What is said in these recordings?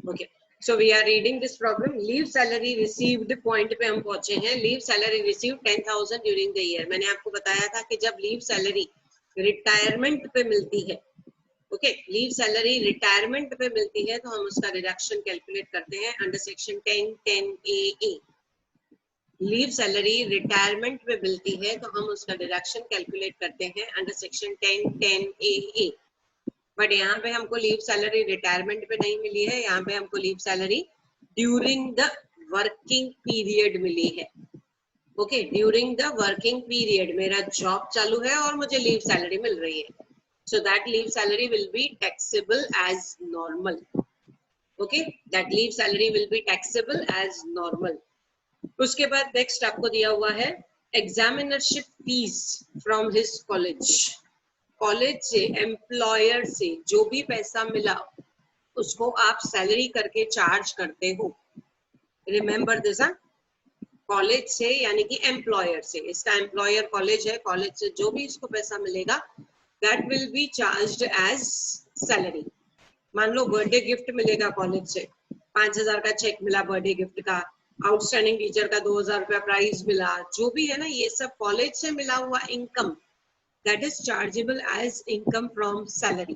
Okay, so we are reading this problem. Leave salary received point पे हम पहुंचे हैं. Leave salary received 10,000 during the year. मैंने आपको बताया था कि जब leave salary retirement पे मिलती है, okay, leave salary retirement पे मिलती है तो हम उसका deduction calculate करते हैं under section 10(10)(a)(a). Leave salary retirement पे मिलती है तो हम उसका डिडक्शन कैलकुलेट करते हैं अंडर सेक्शन 10(10)(a)(a). बट यहाँ पे हमको लीव सैलरी रिटायरमेंट पे नहीं मिली है, यहाँ पे हमको leave salary during the working period मिली है. Okay, during the working period मेरा जॉब चालू है और मुझे लीव सैलरी मिल रही है, so that leave salary will be taxable as normal. Okay, that leave salary will be taxable as normal. उसके बाद नेक्स्ट आपको दिया हुआ है examinership fees from his college. College से, एम्प्लॉयर से जो भी पैसा मिला उसको आप सैलरी करके चार्ज करते हो. Remember this. कॉलेज से यानी कि एम्प्लॉयर से, इसका एम्प्लॉयर कॉलेज है, कॉलेज से जो भी इसको पैसा मिलेगा that will be charged as salary. मान लो बर्थडे गिफ्ट मिलेगा कॉलेज से, 5,000 का चेक मिला बर्थडे गिफ्ट का, आउटस्टैंडिंग टीचर का 2,000 रुपया प्राइज मिला, जो भी है ना, ये सब कॉलेज से मिला हुआ income that is chargeable as income from salary.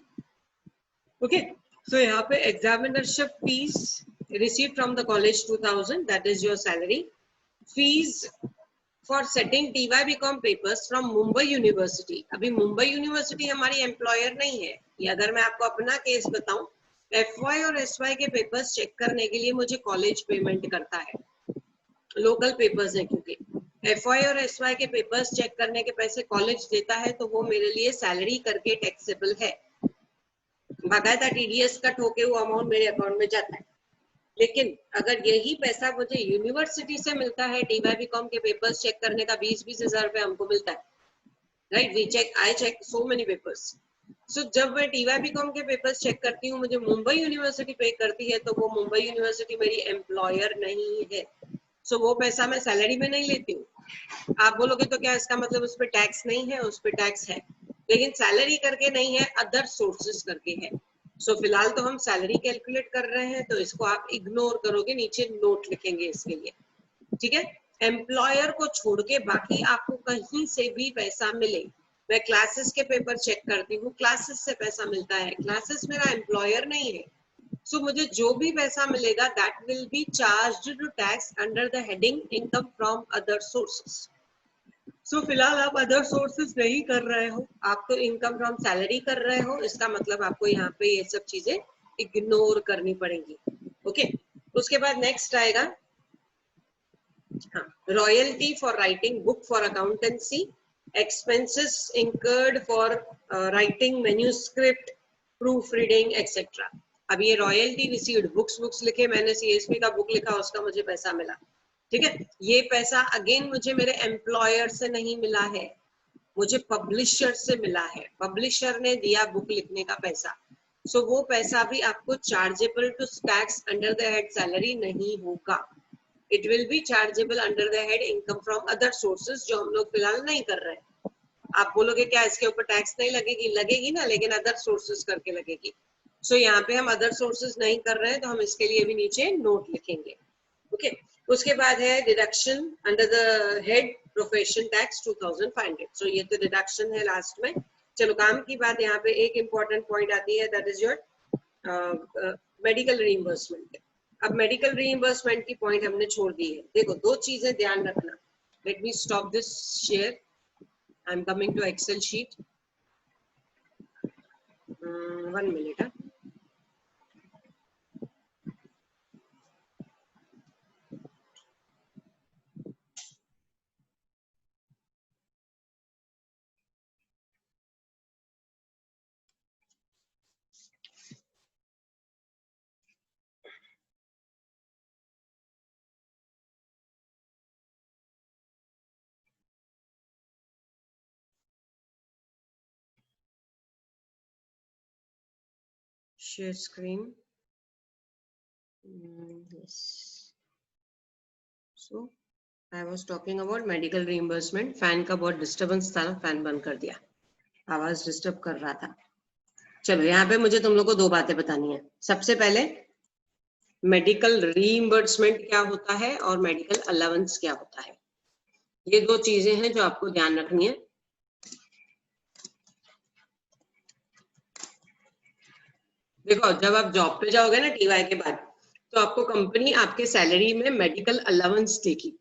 Okay, so यहाँ पे examinership fees received from the college 2,000, that is your salary. Fees for setting TY/BCom papers from Mumbai University. अभी मुंबई यूनिवर्सिटी हमारी एम्प्लॉयर नहीं है. ये अगर मैं आपको अपना केस बताऊं, FY और SY के पेपर्स चेक करने के लिए मुझे कॉलेज पेमेंट करता है. लोकल पेपर्स है क्योंकि FY और SY के पेपर्स चेक करने के पैसे कॉलेज देता है तो वो मेरे लिए सैलरी करके टैक्सेबल है. बाकायदा TDS कट होके वो अमाउंट मेरे अकाउंट में जाता है. लेकिन अगर यही पैसा मुझे यूनिवर्सिटी से मिलता है, TY/BCom के पेपर्स चेक करने का 20-20 हजार रुपये हमको मिलता है, right. I check so many papers. So जब मैं TY/BCom के पेपर्स चेक करती हूँ, मुझे मुंबई यूनिवर्सिटी पे करती है, तो वो मुंबई यूनिवर्सिटी मेरी एम्प्लॉयर नहीं है. सो वो पैसा मैं सैलरी में नहीं लेती हूँ. आप बोलोगे तो क्या इसका मतलब उस पर टैक्स नहीं है? उस पर टैक्स है, लेकिन सैलरी करके नहीं है, अदर सोर्सेस करके है. सो फिलहाल तो हम सैलरी कैलकुलेट कर रहे हैं, तो इसको आप इग्नोर करोगे, नीचे नोट लिखेंगे इसके लिए. ठीक है, एम्प्लॉयर को छोड़ के बाकी आपको कहीं से भी पैसा मिले. मैं क्लासेस के पेपर चेक करती हूँ, क्लासेस से पैसा मिलता है, क्लासेस मेरा एम्प्लॉयर नहीं है. सो मुझे जो भी पैसा मिलेगा that will be charged to tax under the heading income from other sources. So फिलहाल आप अदर सोर्सेस नहीं कर रहे हो, आप तो इनकम फ्रॉम सैलरी कर रहे हो. इसका मतलब आपको यहाँ पे ये सब चीजें इग्नोर करनी पड़ेंगी. ओके, उसके बाद नेक्स्ट आएगा royalty for writing book for accountancy, expenses incurred for writing manuscript, proof reading etcetera. अब ये रॉयल्टी रिसीव्ड, बुक्स लिखे मैंने, CSP का बुक लिखा, उसका मुझे पैसा मिला. ठीक है, ये पैसा अगेन मुझे मेरे एम्प्लॉयर से नहीं मिला है, मुझे पब्लिशर से मिला है. पब्लिशर ने दिया बुक लिखने का पैसा. सो वो पैसा भी आपको chargeable to tax under the head salary नहीं होगा. It will be chargeable under the head income from other sources, जो हम लोग फिलहाल नहीं कर रहे हैं. आप बोलोगे क्या इसके ऊपर टैक्स नहीं लगेगी? लगेगी ना, लेकिन अदर सोर्सेज करके लगेगी. सो यहाँ पे हम अदर सोर्सेज नहीं कर रहे हैं, तो हम इसके लिए भी नीचे नोट लिखेंगे. ओके, उसके बाद है deduction under the head profession tax 2,500. सो ये तो डिडक्शन है लास्ट में. चलो, काम की बात यहाँ पे एक इम्पॉर्टेंट पॉइंट आती है, that is your medical reimbursement. अब मेडिकल रीइंबर्समेंट की पॉइंट हमने छोड़ दी है. देखो, दो चीजें ध्यान रखना. Let me stop this share. I am coming to excel sheet. 1 minute. Share screen. Yes. So I was talking about medical reimbursement. Fan का बहुत डिस्टर्बेंस था ना, फैन बंद कर दिया, आवाज डिस्टर्ब कर रहा था. चलो यहाँ पे मुझे तुम लोग को दो बातें बतानी है। सबसे पहले मेडिकल रीइंबर्समेंट क्या होता है और मेडिकल अलाउंस क्या होता है। ये दो चीजें हैं जो आपको ध्यान रखनी है। देखो, जब आप जॉब पे जाओगे ना टीवाई के बाद, तो आपको कंपनी आपके सैलरी में मेडिकल अलाउंस देगी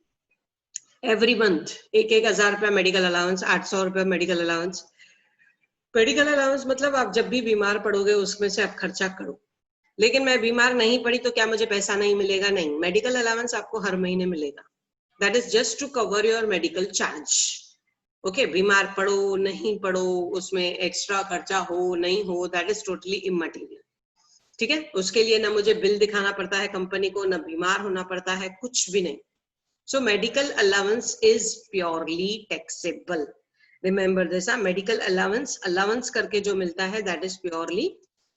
एवरी मंथ। 1,000 रुपया मेडिकल अलाउंस, 800 रुपया मेडिकल अलाउंस। मेडिकल अलाउंस मतलब आप जब भी बीमार पड़ोगे उसमें से आप खर्चा करो। लेकिन मैं बीमार नहीं पड़ी तो क्या मुझे पैसा नहीं मिलेगा? नहीं, मेडिकल अलाउंस आपको हर महीने मिलेगा। That is just to cover your medical charge. Okay, बीमार पड़ो नहीं पड़ो, उसमें एक्स्ट्रा खर्चा हो नहीं हो, दैट इज टोटली इमटेरियल। ठीक है, उसके लिए ना मुझे बिल दिखाना पड़ता है कंपनी को, ना बीमार होना पड़ता है, कुछ भी नहीं। So medical allowance is purely taxable. Remember this, medical allowance allowance करके जो मिलता है दैट इज प्योरली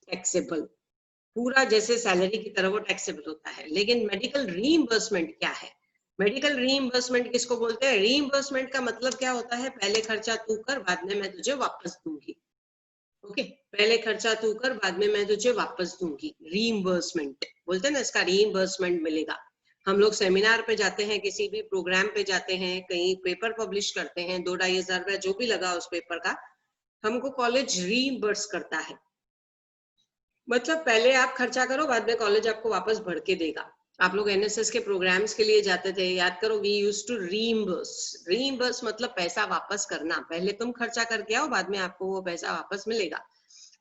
टैक्सेबल। पूरा जैसे सैलरी की तरह वो टैक्सेबल होता है। लेकिन मेडिकल रीइंबर्समेंट क्या है? मेडिकल रीइंबर्समेंट किसको बोलते हैं? रीइंबर्समेंट का मतलब क्या होता है? पहले खर्चा तू कर, बाद में मैं तुझे वापस दूंगी। ओके, पहले खर्चा तू कर, बाद में मैं तुझे वापस दूंगी। रीइंबर्समेंट बोलते हैं ना, इसका रीइंबर्समेंट मिलेगा। हम लोग सेमिनार पे जाते हैं, किसी भी प्रोग्राम पे जाते हैं, कहीं पेपर पब्लिश करते हैं, 2-2,500 रुपया जो भी लगा उस पेपर का, हमको कॉलेज रीइंबर्स करता है। मतलब पहले आप खर्चा करो, बाद में कॉलेज आपको वापस भर के देगा। आप लोग एनएसएस के प्रोग्राम्स के लिए जाते थे, याद करो, we used to reimburse. Reimburse मतलब पैसा वापस करना। पहले तुम खर्चा करके आओ, बाद में आपको वो पैसा वापस मिलेगा।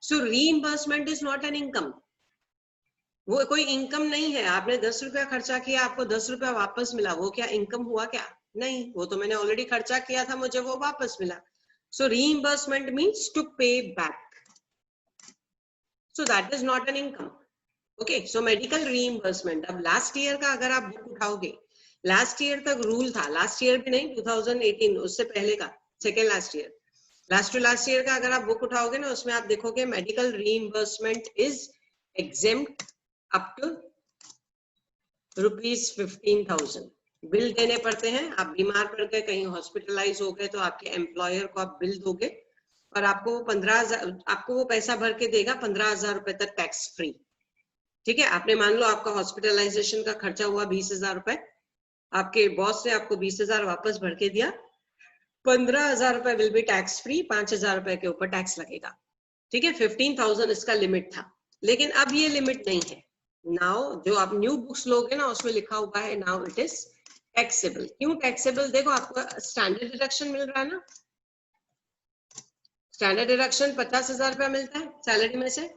So reimbursement is not an income. वो कोई इनकम नहीं है। आपने 10 रुपया खर्चा किया, आपको 10 रुपया वापस मिला, वो क्या इनकम हुआ क्या? नहीं, वो तो मैंने ऑलरेडी खर्चा किया था, मुझे वो वापस मिला। So reimbursement means to pay back, so that is not an income. Okay, so medical reimbursement. अब लास्ट ईयर का अगर आप बुक उठाओगे, लास्ट ईयर तक रूल था, लास्ट ईयर भी नहीं, 2018, उससे पहले का, second last year, last to last year का अगर आप बुक उठाओगे ना, उसमें आप देखोगे medical reimbursement is exempt up to ₹15,000। Bill देने पड़ते हैं। आप बीमार पड़ गए, कहीं हॉस्पिटलाइज हो गए, तो आपके एम्प्लॉयर को आप बिल दोगे और आपको 15,000, आपको वो पैसा भर के देगा 15,000 रुपए तक टैक्स फ्री। ठीक है, आपने मान लो आपका हॉस्पिटलाइजेशन का खर्चा हुआ 20,000 रुपए, आपके बॉस ने आपको 20,000 वापस भर के दिया, 15,000 रुपए विल बी टैक्स फ्री, 5,000 रुपए के ऊपर टैक्स लगेगा। ठीक है, 15,000 इसका लिमिट था। लेकिन अब ये लिमिट नहीं है। नाउ जो आप न्यू बुक्स लोगे ना, उसमें लिखा हुआ है नाउ इट इज टैक्सेबल। क्यों टैक्सेबल? देखो, आपको स्टैंडर्ड डिडक्शन मिल रहा है ना। स्टैंडर्ड डिडक्शन 50,000 रुपया मिलता है सैलरी में से।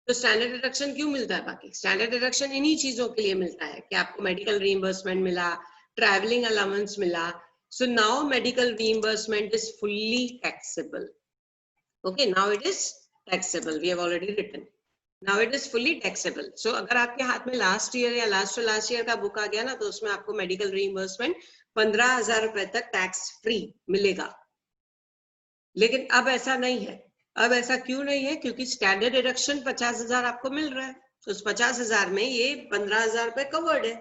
तो स्टैंडर्ड डिडक्शन क्यों मिलता है? बाकी स्टैंडर्ड डिडक्शन इन्हीं चीजों के लिए मिलता है कि आपको मेडिकल रीइंबर्समेंट मिला, ट्रैवलिंग अलाउंस मिला। So now medical reimbursement is fully taxable. Okay, now it is taxable, we have already written, now it is fully taxable. So अगर आपके हाथ में लास्ट ईयर या लास्ट ईयर का बुक आ गया ना, तो उसमें आपको मेडिकल रीइंबर्समेंट 15,000 रुपए तक टैक्स फ्री मिलेगा। लेकिन अब ऐसा नहीं है। अब ऐसा क्यों नहीं है? क्योंकि स्टैंडर्ड डिडक्शन 50,000 आपको मिल रहा है, तो उस 50,000 में ये 15,000 रुपए कवर्ड है।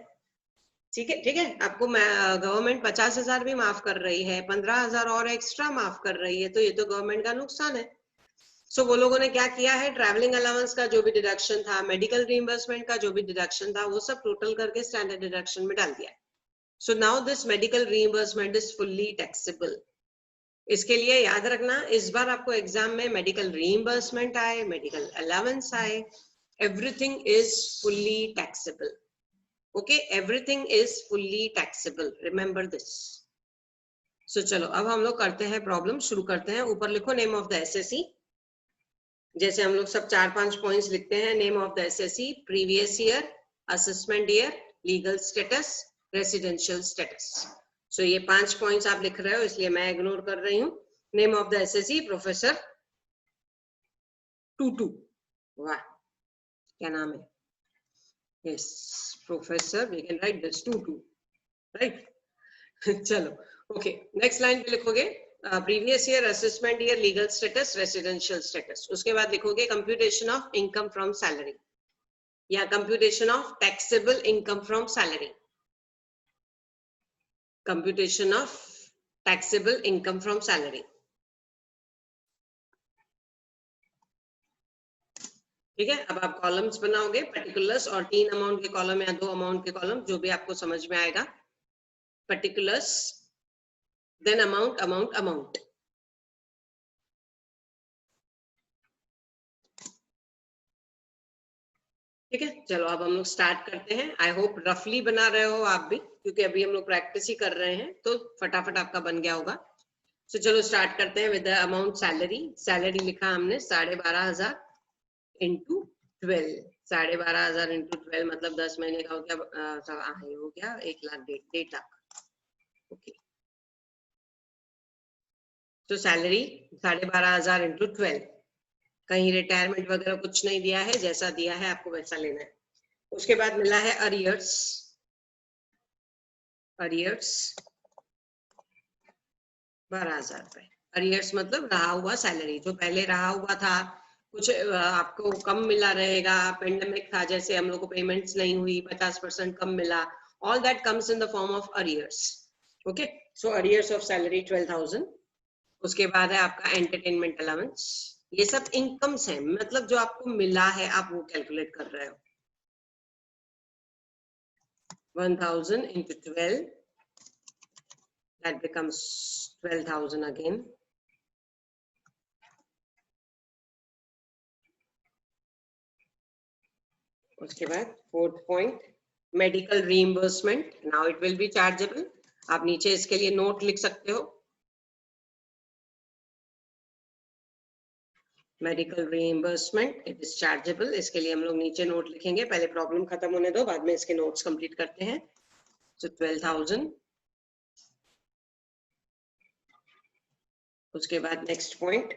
ठीक है, ठीक है, आपको गवर्नमेंट 50,000 भी माफ कर रही है, 15,000 और एक्स्ट्रा माफ कर रही है, तो ये तो गवर्नमेंट का नुकसान है। सो वो लोगों ने क्या किया है, ट्रैवलिंग अलाउंस का जो भी डिडक्शन था, मेडिकल रीइंबर्समेंट का जो भी डिडक्शन था, वो सब टोटल करके स्टैंडर्ड डिडक्शन में डाल दिया। So now this medical reimbursement is fully taxable. इसके लिए याद रखना, इस बार आपको एग्जाम में मेडिकल रीइंबर्समेंट आए, मेडिकल अलाउंस आए, everything is fully taxable. Okay, everything is fully taxable, remember this. So चलो अब हम लोग करते हैं प्रॉब्लम, शुरू करते हैं। ऊपर लिखो नेम ऑफ द एसएससी। जैसे हम लोग सब 4-5 पॉइंट्स लिखते हैं। Name of the assessee, previous year, assessment year, legal status, residential status. So ये 5 पॉइंट्स आप लिख रहे हो, इसलिए मैं इग्नोर कर रही हूँ। Name of the assessee, professor Tutu. वाह, क्या नाम है? Yes, professor, we can write this Tutu, right. चलो, ओके, नेक्स्ट लाइन पे लिखोगे previous year, assessment year, legal status, residential status. उसके बाद लिखोगे computation of income from salary या computation of taxable income from salary, computation of taxable income from salary. ठीक है, अब आप कॉलम्स बनाओगे, पर्टिकुलर्स और 3 अमाउंट के कॉलम या 2 अमाउंट के कॉलम, जो भी आपको समझ में आएगा। Particulars, then amount, amount, amount. ठीक है, चलो अब हम लोग स्टार्ट करते हैं। आई होप रफली बना रहे हो आप भी, क्योंकि अभी हम लोग प्रैक्टिस ही कर रहे हैं, तो फटाफट आपका बन गया होगा। तो चलो स्टार्ट करते हैं with the amount salary. Salary लिखा हमने 12,500 इंटू 12। 12,500 इंटू 12 मतलब 10 महीने का हो गया, हो गया 1,00,000, 1,50,000। ओके, तो सैलरी 12,500 इंटू 12। कहीं रिटायरमेंट वगैरह कुछ नहीं दिया है, जैसा दिया है आपको वैसा लेना है। उसके बाद मिला है अरियर्स। अरियर्स 12,000 रुपए। अरियर्स मतलब रहा हुआ सैलरी, जो पहले रहा हुआ था, कुछ आपको कम मिला रहेगा, पेंडेमिक था जैसे, हम लोग को पेमेंट्स नहीं हुई, 50% कम मिला, all that comes in the form of arrears. Okay, so arrears of salary 12,000। उसके बाद है आपका एंटरटेनमेंट अलाउंस। ये सब इनकम्स है, मतलब जो आपको मिला है आप वो कैलकुलेट कर रहे हो। 1,000 into 12, that becomes 12,000 again. उसके बाद 4th point, medical reimbursement, now it will be chargeable. आप नीचे इसके लिए नोट लिख सकते हो, medical reimbursement it is chargeable. इसके लिए हम लोग नीचे नोट लिखेंगे, पहले प्रॉब्लम खत्म होने दो, बाद में इसके नोट्स कंप्लीट करते हैं। सो 12,000। उसके बाद next point,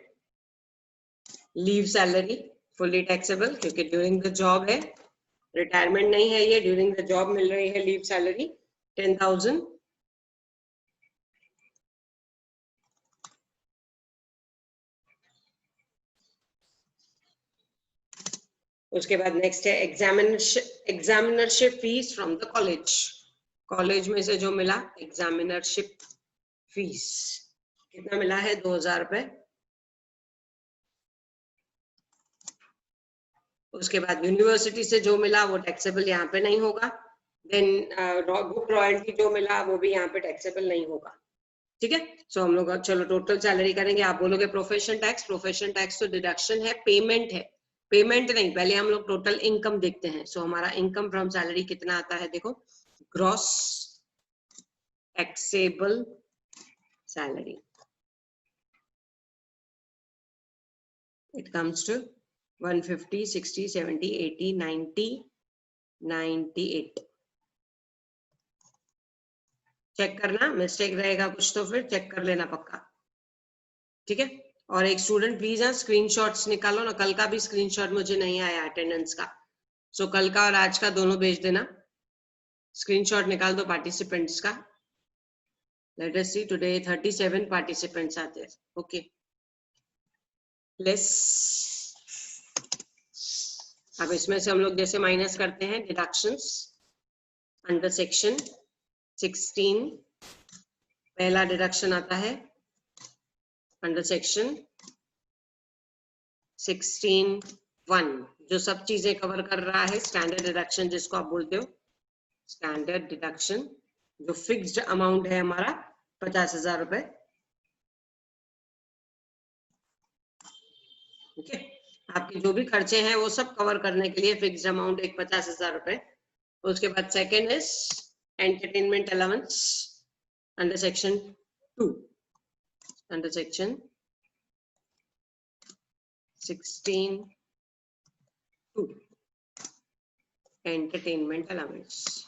leave salary fully taxable, क्योंकि ड्यूरिंग द जॉब है, रिटायरमेंट नहीं है ये, ड्यूरिंग द जॉब मिल रही है लीव सैलरी 10,000। उसके बाद नेक्स्ट है examinership fees from the college. College में से जो मिला एग्जामिनरशिप फीस, कितना मिला है? 2,000 रुपए। उसके बाद यूनिवर्सिटी से जो मिला वो टैक्सेबल यहाँ पे नहीं होगा। देन बुक रॉयल्टी जो मिला वो भी यहाँ पे टैक्सेबल नहीं होगा। ठीक है, सो हम लोग चलो टोटल सैलरी करेंगे। आप बोलोगे प्रोफेशन टैक्स, प्रोफेशन टैक्स तो डिडक्शन है, पेमेंट है। पेमेंट नहीं, पहले हम लोग टोटल इनकम देखते हैं। सो हमारा इनकम फ्रॉम सैलरी कितना आता है, देखो, gross taxable salary, it comes to 150, 60, 70, 80, 90, 98। Check करना, मिस्टेक रहेगा कुछ तो फिर चेक कर लेना पक्का। ठीक है, और एक स्टूडेंट प्लीज स्क्रीनशॉट्स निकालो ना, कल का भी स्क्रीनशॉट मुझे नहीं आया अटेंडेंस का। सो कल का और आज का दोनों भेज देना, स्क्रीनशॉट निकाल दो पार्टिसिपेंट्स का। Let us see, today 37 participants are there. Okay, less. अब इसमें से हम लोग जैसे माइनस करते हैं डिडक्शंस अंडर सेक्शन 16। पहला डिडक्शन आता है अंडर सेक्शन 16(1), जो सब चीजें कवर कर रहा है। स्टैंडर्ड डिडक्शन जिसको आप बोलते हो, स्टैंडर्ड डिडक्शन, जो फिक्स्ड अमाउंट है हमारा 50,000 रुपए। ठीक है, आपके जो भी खर्चे हैं वो सब कवर करने के लिए फिक्स्ड अमाउंट एक 50,000 रुपए। उसके बाद second is entertainment allowance under section 2, under section 16(2), entertainment allowance.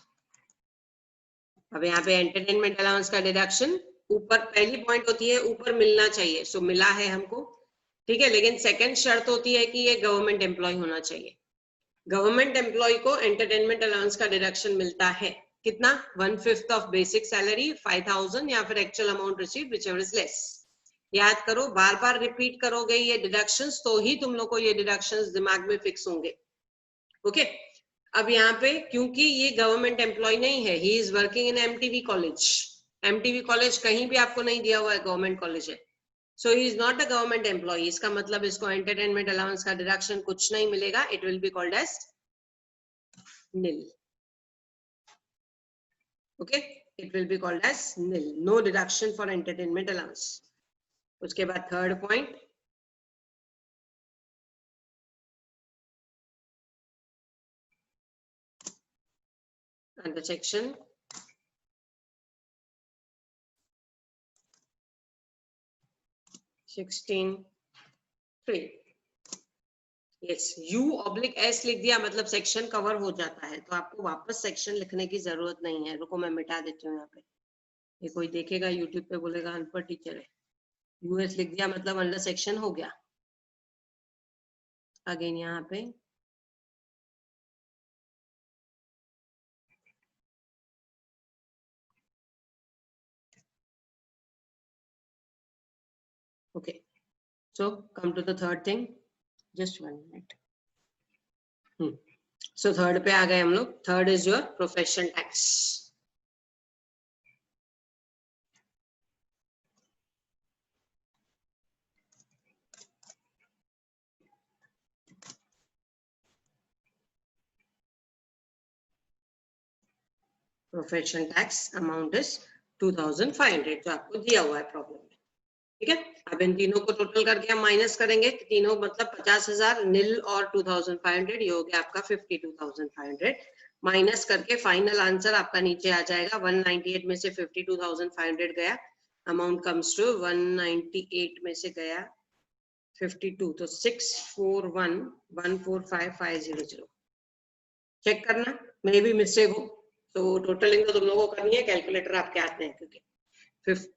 अब यहाँ पे एंटरटेनमेंट अलाउंस का डिडक्शन ऊपर, पहली पॉइंट होती है ऊपर मिलना चाहिए, सो मिला है हमको। ठीक है, लेकिन सेकंड शर्त होती है कि ये गवर्नमेंट एम्प्लॉय होना चाहिए। गवर्नमेंट एम्प्लॉय को एंटरटेनमेंट अलाउंस का डिडक्शन मिलता है कितना? 1/5 ऑफ बेसिक सैलरी, 5,000, या फिर actual amount receive, whichever is less. याद करो, बार बार रिपीट करोगे ये डिडक्शंस तो ही तुम लोग को ये डिडक्शंस दिमाग में फिक्स होंगे। ओके, अब यहाँ पे क्योंकि ये गवर्नमेंट एम्प्लॉय नहीं है, he is working in MTV college. MTV college कहीं भी आपको नहीं दिया हुआ है, गवर्नमेंट कॉलेज है। So he is not a government employee, इसका मतलब इसको एंटरटेनमेंट अलाउंस का डिडक्शन कुछ नहीं मिलेगा, it will be called as nil. Okay, it will be called as nil, no deduction for entertainment allowance. उसके बाद third point, under section 16(3). Yes, U/S लिख दिया मतलब सेक्शन कवर हो जाता है, तो आपको वापस सेक्शन लिखने की जरूरत नहीं है। रुको मैं मिटा देती हूँ यहाँ पे, ये कोई देखेगा यूट्यूब पे बोलेगा अनपढ़ टीचर है। US लिख दिया मतलब अंडर सेक्शन हो गया। अगेन यहाँ पे okay, so come to the third thing, just 1 minute. So third पे आ गए हम लोग। Third is your profession tax. Profession tax amount is 2500 जो आपको दिया हुआ है प्रॉब्लम में, ठीक है। अब इन तीनों को टोटल करके हम माइनस करेंगे, तीनों मतलब 50,000 नील और 2500, ये हो गया आपका 52,500। माइनस करके फाइनल आंसर आपका नीचे आ जाएगा। 198 में से 52,500 गया, अमाउंट कम्स टू 198 में से गया 52, तो 641,145,500। चेक करना, मे भी मिस्टेक हो तो टोटलिंग तो तुम लोगों को करनी है, कैलकुलेटर आपके आते हैं, क्योंकि 50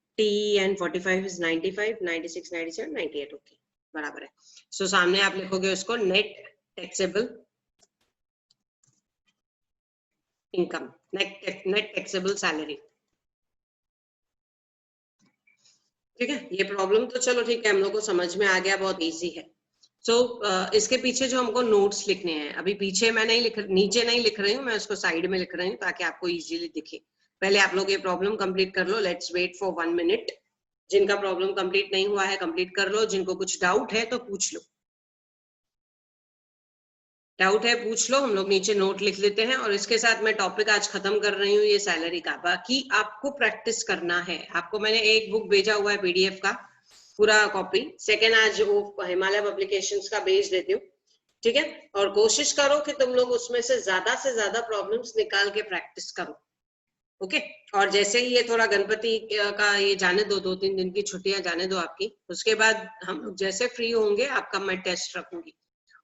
and 45 is 95, 96, 97, 98, ओके बराबर है। सो सामने आप लिखोगे उसको net taxable income, net taxable salary, ठीक है। ये प्रॉब्लम तो चलो ठीक है, हम लोग को समझ में आ गया, बहुत इजी है। सो इसके पीछे जो हमको नोट्स लिखने हैं, अभी पीछे मैं नहीं लिख, नीचे नहीं लिख रही हूँ मैं, उसको साइड में लिख रही हूँ ताकि आपको इजीली दिखे। पहले आप लोग ये प्रॉब्लम कंप्लीट कर लो, लेट्स वेट फॉर 1 मिनट। जिनका प्रॉब्लम कंप्लीट नहीं हुआ है कंप्लीट कर लो, जिनको कुछ डाउट है तो पूछ लो, डाउट है पूछ लो। हम लोग नीचे नोट लिख लेते हैं, और इसके साथ मैं टॉपिक आज खत्म कर रही हूँ ये सैलरी का। बाकी आपको प्रैक्टिस करना है, आपको मैंने एक बुक भेजा हुआ है PDF का पूरा कॉपी, सेकेंड आज वो हिमालय पब्लिकेशंस का भेज देती हूँ, ठीक है। और कोशिश करो कि तुम लोग उसमें से ज्यादा प्रॉब्लम्स निकाल के प्रैक्टिस करो, ओके। और जैसे ही ये थोड़ा गणपति का ये जाने दो, 2-3 दिन की छुट्टियां जाने दो आपकी, उसके बाद हम लोग जैसे फ्री होंगे आपका मैं टेस्ट रखूंगी,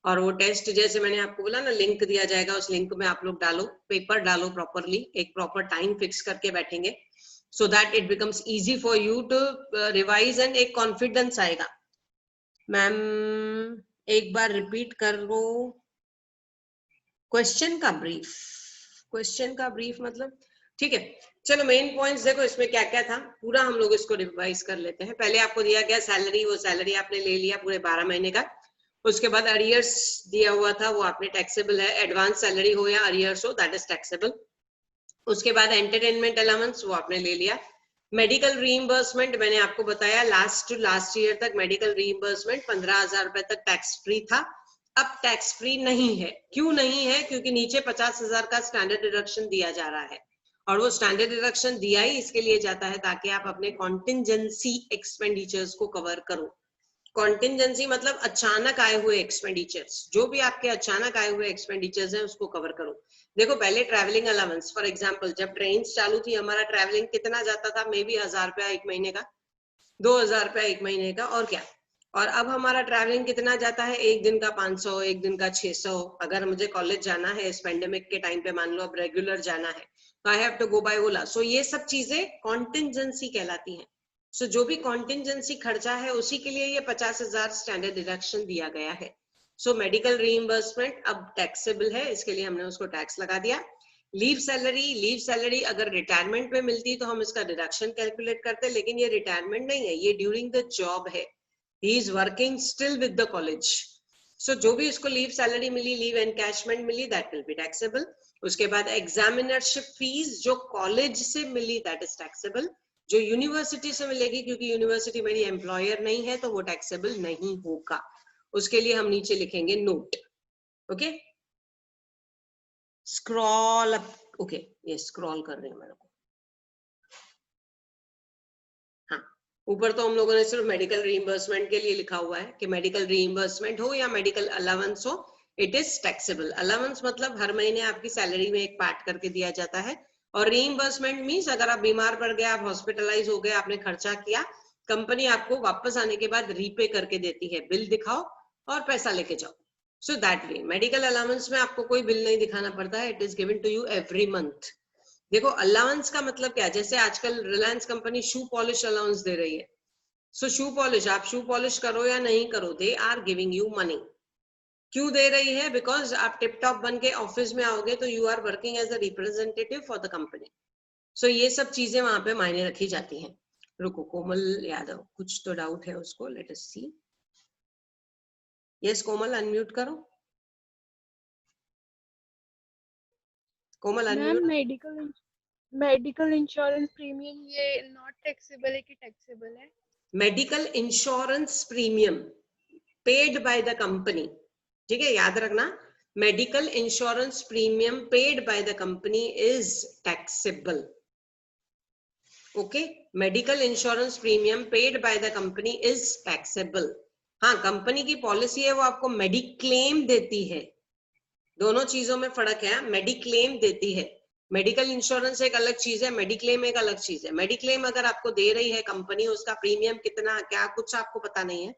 और वो टेस्ट जैसे मैंने आपको बोला ना, लिंक दिया जाएगा, उस लिंक में आप लोग डालो, पेपर डालो प्रॉपरली, एक प्रॉपर टाइम फिक्स करके बैठेंगे, so that it becomes easy for you to revise, and एक कॉन्फिडेंस आएगा। मैम एक बार रिपीट कर लो क्वेश्चन का ब्रीफ मतलब, ठीक है। चलो मेन पॉइंट्स देखो इसमें क्या क्या था, पूरा हम लोग इसको रिवाइज कर लेते हैं। पहले आपको दिया गया सैलरी, वो सैलरी आपने ले लिया पूरे 12 महीने का। उसके बाद अरियर्स दिया हुआ था, वो आपने टैक्सेबल है, एडवांस सैलरी हो या अरियर्स हो दैट इज टैक्सेबल। उसके बाद एंटरटेनमेंट अलाउंस वो आपने ले लिया। मेडिकल रीइंबर्समेंट मैंने आपको बताया, लास्ट ईयर तक मेडिकल रीइंबर्समेंट 15,000 रुपए तक टैक्स फ्री था, अब टैक्स फ्री नहीं है। क्यों नहीं है? क्योंकि नीचे 50,000 का स्टैंडर्ड डिडक्शन दिया जा रहा है, और वो स्टैंडर्ड डिडक्शन दिया ही इसके लिए जाता है ताकि आप अपने कॉन्टिंजेंसी एक्सपेंडिचर्स को कवर करो। कॉन्टिंजेंसी मतलब अचानक आए हुए एक्सपेंडिचर्स, जो भी आपके अचानक आए हुए एक्सपेंडिचर्स हैं उसको कवर करो। देखो पहले ट्रैवलिंग अलाउंस, फॉर एग्जांपल जब ट्रेन चालू थी हमारा ट्रैवलिंग कितना जाता था, मे बी 1,000 रुपया एक महीने का, 2,000 रुपया एक महीने का, और क्या। और अब हमारा ट्रैवलिंग कितना जाता है, एक दिन का 500, एक दिन का 600। अगर मुझे कॉलेज जाना है इस पेंडेमिक के टाइम पे, मान लो अब रेगुलर जाना है तो I have to go by Ola. So ये सब चीजें कॉन्टिंजेंसी कहलाती हैं। सो जो भी कॉन्टिंजेंसी खर्चा है उसी के लिए ये 50,000 स्टैंडर्ड डिडक्शन दिया गया है। सो मेडिकल रीइंबर्समेंट अब टैक्सेबल है, इसके लिए हमने उसको टैक्स लगा दिया। लीव सैलरी अगर रिटायरमेंट में मिलती तो हम इसका डिडक्शन कैलकुलेट करते, लेकिन ये रिटायरमेंट नहीं है, ये ड्यूरिंग द जॉब है, he is working still with the college. So जो भी इसको लीव सैलरी मिली, लीव एनकैशमेंट मिली, दैट विल बी टैक्सेबल। उसके बाद एग्जामिनरशिप फीस जो कॉलेज से मिली दैट इज टैक्सेबल। जो यूनिवर्सिटी से मिलेगी, क्योंकि यूनिवर्सिटी मेरी एम्प्लॉयर नहीं है, तो वो टैक्सेबल नहीं होगा। उसके लिए हम नीचे लिखेंगे note. Okay, scroll up. Okay, ये स्क्रॉल कर रही हूँ मेरे को। हाँ, ऊपर तो हम लोगों ने सिर्फ मेडिकल रीइंबर्समेंट के लिए लिखा हुआ है कि मेडिकल रीइंबर्समेंट हो या मेडिकल अलाउंस हो, इट इज टैक्सेबल। अलाउंस मतलब हर महीने आपकी सैलरी में एक पार्ट करके दिया जाता है, और रीइंबर्समेंट मीन्स अगर आप बीमार पड़ गए, आप हॉस्पिटलाइज हो गए, आपने खर्चा किया, कंपनी आपको वापस आने के बाद रीपे करके देती है। बिल दिखाओ और पैसा लेके जाओ। So that way medical allowance में आपको कोई बिल नहीं दिखाना पड़ता है, it is given to you every month. देखो, अलाउंस का मतलब क्या है, जैसे आजकल Reliance company shoe polish allowance दे रही है। सो शू पॉलिश, आप शू पॉलिश करो या नहीं करो, they are giving you money. क्यों दे रही है? बिकॉज आप टिप टॉप बन के ऑफिस में आओगे तो you are working as a representative for the company. So ये सब चीजें वहां पे मायने रखी जाती हैं। रुको, कोमल यादव कुछ तो डाउट है उसको, let us see. Yes Komal, unmute करो। Komal ma'am, unmute. Medical insurance premium ये नॉट टैक्सेबल है कि टैक्सेबल है? Medical insurance premium paid by the company, ठीक है, याद रखना, medical insurance premium paid by the company is taxable. Okay, medical insurance premium paid by the company is taxable. हाँ, company की पॉलिसी है वो आपको मेडिक्लेम देती है, दोनों चीजों में फर्क है। मेडिक्लेम देती है, मेडिकल इंश्योरेंस एक अलग चीज है, मेडिक्लेम एक अलग चीज है। मेडिक्लेम अगर आपको दे रही है कंपनी, उसका प्रीमियम कितना क्या कुछ आपको पता नहीं है,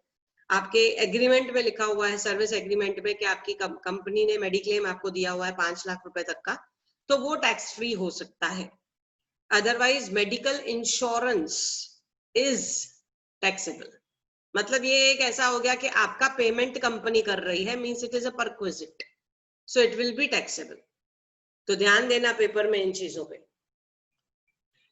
आपके एग्रीमेंट में लिखा हुआ है, सर्विस एग्रीमेंट में, कि आपकी कंपनी ने मेडिक्लेम आपको दिया हुआ है 5 लाख रुपए तक का, तो वो टैक्स फ्री हो सकता है। Otherwise medical insurance is taxable. मतलब ये एक ऐसा हो गया कि आपका पेमेंट कंपनी कर रही है, means it is a perquisite, so it will be taxable. तो ध्यान देना पेपर में इन चीजों पे।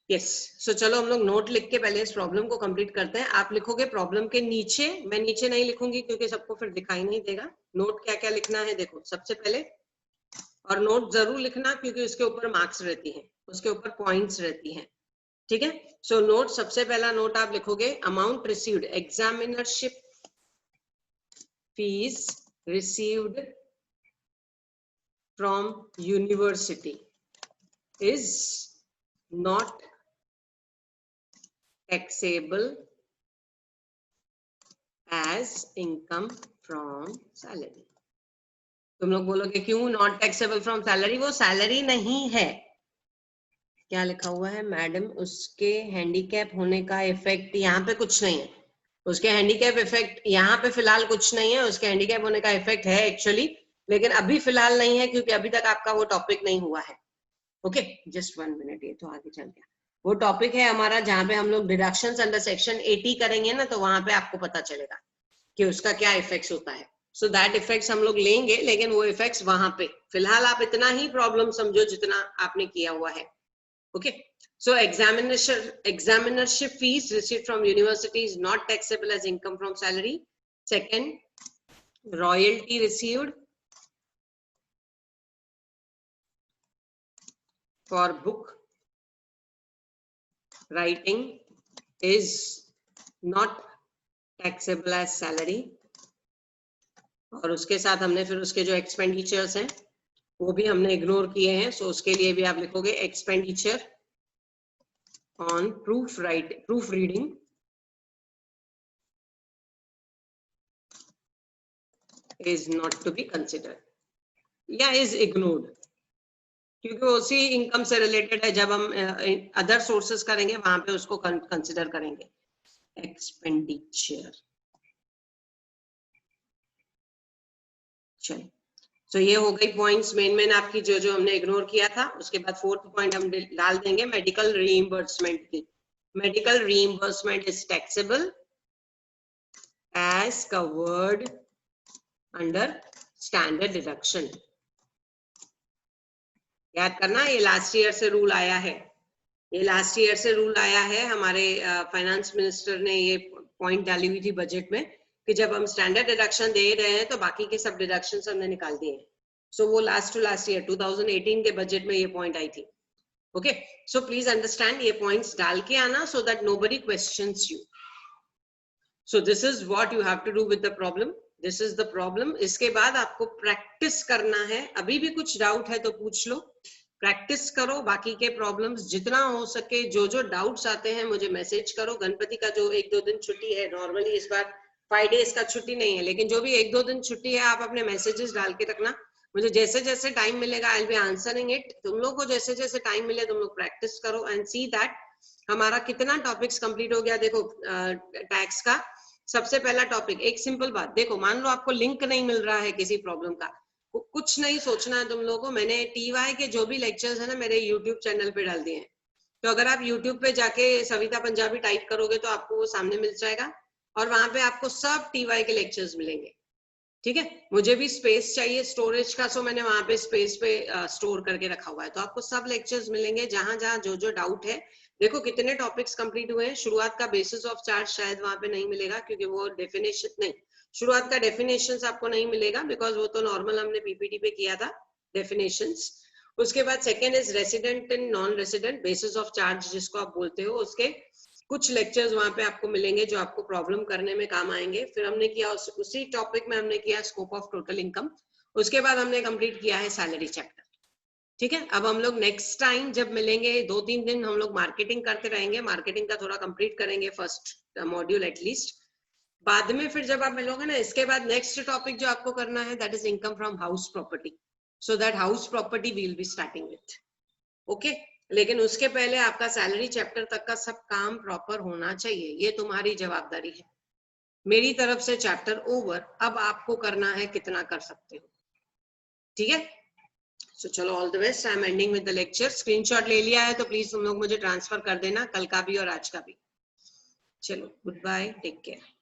यस, सो चलो हम लोग नोट लिख के पहले इस प्रॉब्लम को कंप्लीट करते हैं। आप लिखोगे प्रॉब्लम के नीचे, मैं नीचे नहीं लिखूंगी क्योंकि सबको फिर दिखाई नहीं देगा। नोट क्या क्या लिखना है देखो सबसे पहले, और नोट जरूर लिखना क्योंकि उसके ऊपर मार्क्स रहती हैं, उसके ऊपर पॉइंट्स रहती हैं, ठीक है। सो नोट, सबसे पहला नोट आप लिखोगे, amount received, examinership fees received from university is not taxable as income from salary। तुम लोग बोलोगे क्यों नॉट टैक्सेबल फ्रॉम सैलरी? वो सैलरी नहीं है। क्या लिखा हुआ है मैडम? उसके हैंडीकैप होने का इफेक्ट यहाँ पे कुछ नहीं है, उसके हैंडीकैप इफेक्ट यहाँ पे फिलहाल कुछ नहीं है, उसके हैंडीकैप होने का इफेक्ट है एक्चुअली, लेकिन अभी फिलहाल नहीं है क्योंकि अभी तक आपका वो टॉपिक नहीं हुआ है। ओके, जस्ट 1 मिनट, ये तो आगे चल गया। वो टॉपिक है हमारा जहां पे हम लोग डिडक्शंस अंडर सेक्शन 80 करेंगे ना, तो वहां पे आपको पता चलेगा कि उसका क्या इफेक्ट्स होता है। सो दैट इफेक्ट्स हम लोग लेंगे, लेकिन वो इफेक्ट्स वहां पे, फिलहाल आप इतना ही प्रॉब्लम समझो जितना आपने किया हुआ है। Okay, so examinership fees received from university is not taxable as income from salary. Second, royalty received for book writing is not taxable as salary। और उसके साथ हमने फिर उसके जो एक्सपेंडिचर्स हैं वो भी हमने इग्नोर किए हैं, सो उसके लिए भी आप लिखोगे expenditure on proof reading is not to be considered या इज इग्नोर्ड, क्योंकि उसी इनकम से रिलेटेड है। जब हम अदर सोर्सेस करेंगे वहां पे उसको कंसिडर करेंगे एक्सपेंडिचर। चलिए, तो ये हो गई पॉइंट्स मेन आपकी जो जो हमने इग्नोर किया था। उसके बाद फोर्थ पॉइंट हम डाल देंगे मेडिकल रीइंबर्समेंट की। Medical reimbursement is taxable as covered under standard deduction. याद करना, ये लास्ट ईयर से रूल आया है, ये लास्ट ईयर से रूल आया है। हमारे फाइनेंस मिनिस्टर ने ये पॉइंट डाली हुई थी बजट में कि जब हम स्टैंडर्ड डिडक्शन दे रहे हैं तो बाकी के सब डिडक्शंस हमने निकाल दिए हैं। सो वो लास्ट टू लास्ट ईयर 2018 के बजट में ये पॉइंट आई थी। ओके, सो प्लीज अंडरस्टैंड, ये पॉइंट्स डाल के आना so that nobody questions you. So this is what you have to do with the problem. This is the problem. इसके बाद आपको प्रैक्टिस करना है. अभी भी कुछ डाउट है तो पूछ लो, प्रैक्टिस करो. बाकी के प्रॉब्लम्स जितना हो सके, जो जो डाउट्स आते हैं मुझे मैसेज करो. गणपति का जो 1-2 दिन छुट्टी है, नॉर्मली इस बार 5 डेज का छुट्टी नहीं है, लेकिन जो भी 1-2 दिन छुट्टी है आप अपने मैसेजेस डाल के रखना. मुझे जैसे जैसे टाइम मिलेगा I will be answering it. तुम लोग को जैसे जैसे टाइम मिले तुम लोग प्रैक्टिस करो एंड सी दैट हमारा कितना टॉपिक्स कंप्लीट हो गया. देखो टैक्स का सबसे पहला टॉपिक, एक सिंपल बात देखो, मान लो आपको लिंक नहीं मिल रहा है किसी प्रॉब्लम का, कुछ नहीं सोचना है तुम लोगों को. मैंने टीवाई के जो भी लेक्चर्स है ना मेरे यूट्यूब चैनल पे डाल दिए हैं. तो अगर आप यूट्यूब पे जाके सविता पंजाबी टाइप करोगे तो आपको वो सामने मिल जाएगा और वहां पे आपको सब टीवाई के लेक्चर्स मिलेंगे. ठीक है, मुझे भी स्पेस चाहिए स्टोरेज का, सो मैंने वहां पे स्पेस पे स्टोर करके रखा हुआ है. तो आपको सब लेक्चर्स मिलेंगे. जहां जहां जो जो डाउट है, देखो कितने टॉपिक्स कंप्लीट हुए हैं. शुरुआत का बेसिस ऑफ चार्ज शायद वहां पे नहीं मिलेगा क्योंकि वो डेफिनेशन नहीं, शुरुआत का डेफिनेशंस आपको नहीं मिलेगा बिकॉज वो तो नॉर्मल हमने पीपीटी पे किया था डेफिनेशंस. उसके बाद second is resident and non resident, basis of charge जिसको आप बोलते हो, उसके कुछ लेक्चर्स वहां पे आपको मिलेंगे जो आपको प्रॉब्लम करने में काम आएंगे. फिर हमने किया उसी टॉपिक में हमने किया स्कोप ऑफ टोटल इनकम. उसके बाद हमने कंप्लीट किया है सैलरी चैप्टर. ठीक है, अब हम लोग नेक्स्ट टाइम जब मिलेंगे 2-3 दिन हम लोग मार्केटिंग करते रहेंगे. मार्केटिंग का थोड़ा कंप्लीट करेंगे फर्स्ट मॉड्यूल एटलीस्ट. बाद में फिर जब आप मिलोगे ना, इसके बाद नेक्स्ट टॉपिक जो आपको करना है that is income from house property. So that house property we will be starting with. Okay, लेकिन उसके पहले आपका सैलरी चैप्टर तक का सब काम प्रॉपर होना चाहिए. ये तुम्हारी जवाबदारी है. मेरी तरफ से चैप्टर ओवर. अब आपको करना है कितना कर सकते हो. ठीक है, सो चलो all the best. I am ending with the lecture. Screenshot ले लिया है तो प्लीज तुम लोग मुझे ट्रांसफर कर देना, कल का भी और आज का भी. चलो गुड बाय, टेक केयर.